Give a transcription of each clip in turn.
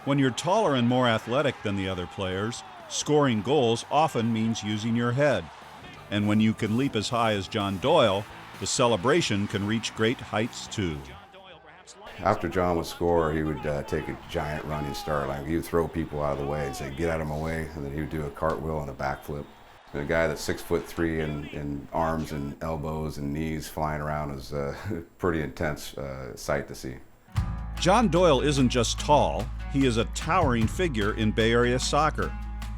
When you're taller and more athletic than the other players, scoring goals often means using your head. And when you can leap as high as John Doyle, the celebration can reach great heights too. After John would score, he would take a giant running start line. He would throw people out of the way and say, "Get out of my way," and then he would do a cartwheel and a backflip. And a guy that's 6'3" and arms and elbows and knees flying around is a pretty intense sight to see. John Doyle isn't just tall, he is a towering figure in Bay Area soccer.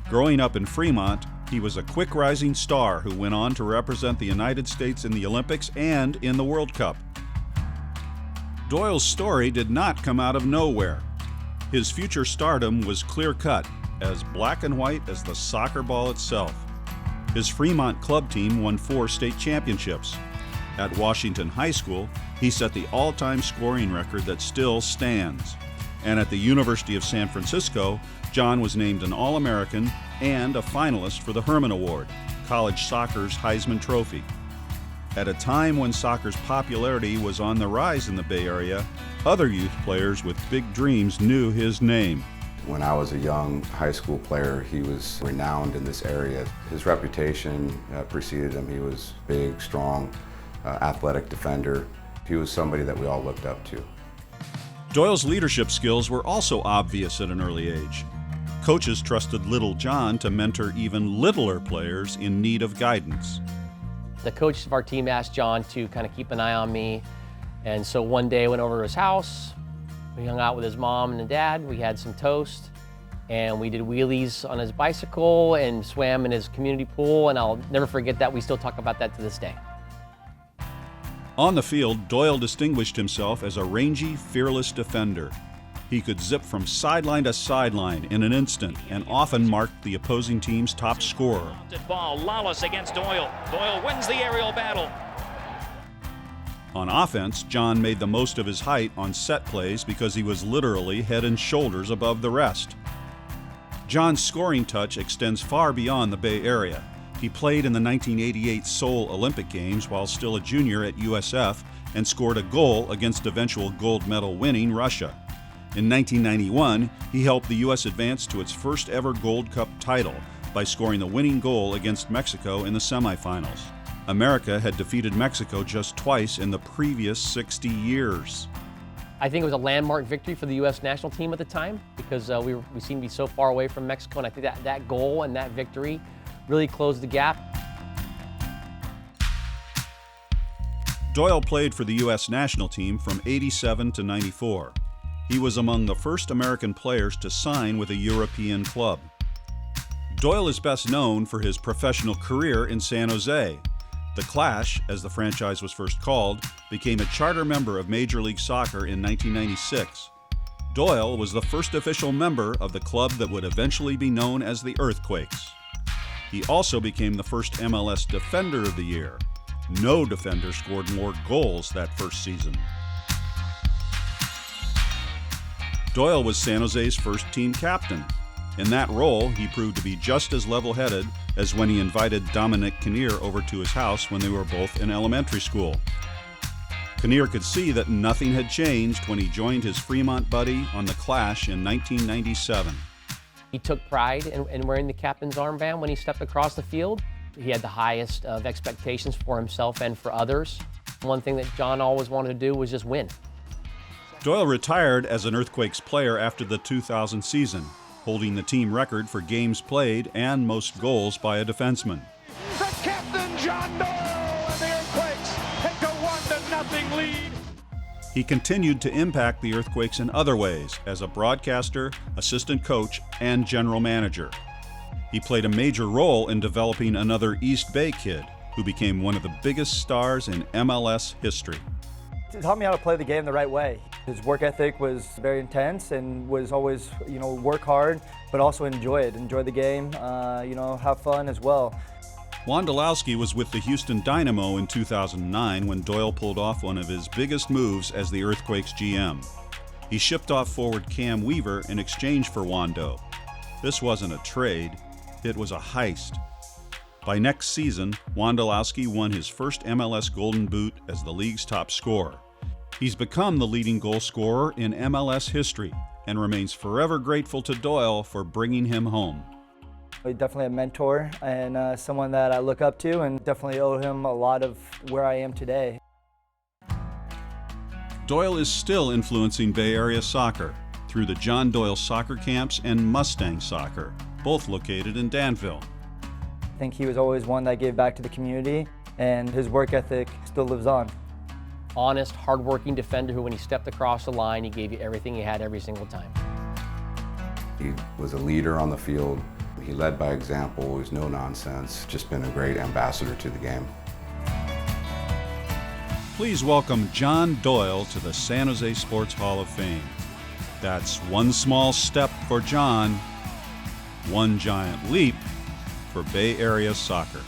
Growing up in Fremont, he was a quick rising star who went on to represent the United States in the Olympics and in the World Cup. Doyle's story did not come out of nowhere. His future stardom was clear-cut, as black and white as the soccer ball itself. His Fremont club team won 4 state championships. At Washington High School, he set the all-time scoring record that still stands. And at the University of San Francisco, John was named an All-American and a finalist for the Herman Award, college soccer's Heisman Trophy. At a time when soccer's popularity was on the rise in the Bay Area, other youth players with big dreams knew his name. When I was a young high school player, he was renowned in this area. His reputation preceded him. He was big, strong, athletic defender. He was somebody that we all looked up to. Doyle's leadership skills were also obvious at an early age. Coaches trusted Little John to mentor even littler players in need of guidance. The coach of our team asked John to kind of keep an eye on me. And so one day I went over to his house. We hung out with his mom and dad. We had some toast and we did wheelies on his bicycle and swam in his community pool. And I'll never forget that. We still talk about that to this day. On the field, Doyle distinguished himself as a rangy, fearless defender. He could zip from sideline to sideline in an instant and often marked the opposing team's top scorer. Ball, Lawless against Doyle. Doyle wins the aerial battle. On offense, John made the most of his height on set plays because he was literally head and shoulders above the rest. John's scoring touch extends far beyond the Bay Area. He played in the 1988 Seoul Olympic Games while still a junior at USF and scored a goal against eventual gold medal winning Russia. In 1991, he helped the U.S. advance to its first ever Gold Cup title by scoring the winning goal against Mexico in the semifinals. America had defeated Mexico just twice in the previous 60 years. I think it was a landmark victory for the U.S. national team at the time because we seemed to be so far away from Mexico, and I think that goal and that victory really closed the gap. Doyle played for the U.S. national team from '87 to '94. He was among the first American players to sign with a European club. Doyle is best known for his professional career in San Jose. The Clash, as the franchise was first called, became a charter member of Major League Soccer in 1996. Doyle was the first official member of the club that would eventually be known as the Earthquakes. He also became the first MLS Defender of the Year. No defender scored more goals that first season. Doyle was San Jose's first team captain. In that role, he proved to be just as level-headed as when he invited Dominic Kinnear over to his house when they were both in elementary school. Kinnear could see that nothing had changed when he joined his Fremont buddy on the Clash in 1997. He took pride in wearing the captain's armband when he stepped across the field. He had the highest of expectations for himself and for others. One thing that John always wanted to do was just win. Doyle retired as an Earthquakes player after the 2000 season, holding the team record for games played and most goals by a defenseman. The captain, John Doyle, and the Earthquakes take a 1-0 lead. He continued to impact the Earthquakes in other ways as a broadcaster, assistant coach, and general manager. He played a major role in developing another East Bay kid who became one of the biggest stars in MLS history. He taught me how to play the game the right way. His work ethic was very intense and was always, work hard, but also enjoy it. Enjoy the game, have fun as well. Wondolowski was with the Houston Dynamo in 2009 when Doyle pulled off one of his biggest moves as the Earthquakes GM. He shipped off forward Cam Weaver in exchange for Wondo. This wasn't a trade, it was a heist. By next season, Wondolowski won his first MLS Golden Boot as the league's top scorer. He's become the leading goal scorer in MLS history, and remains forever grateful to Doyle for bringing him home. He's definitely a mentor and someone that I look up to, and definitely owe him a lot of where I am today. Doyle is still influencing Bay Area soccer through the John Doyle soccer camps and Mustang Soccer, both located in Danville. I think he was always one that gave back to the community, and his work ethic still lives on. Honest, hardworking defender who, when he stepped across the line, he gave you everything he had every single time. He was a leader on the field. He led by example. He was no nonsense. Just been a great ambassador to the game. Please welcome John Doyle to the San Jose Sports Hall of Fame. That's one small step for John, one giant leap for Bay Area soccer.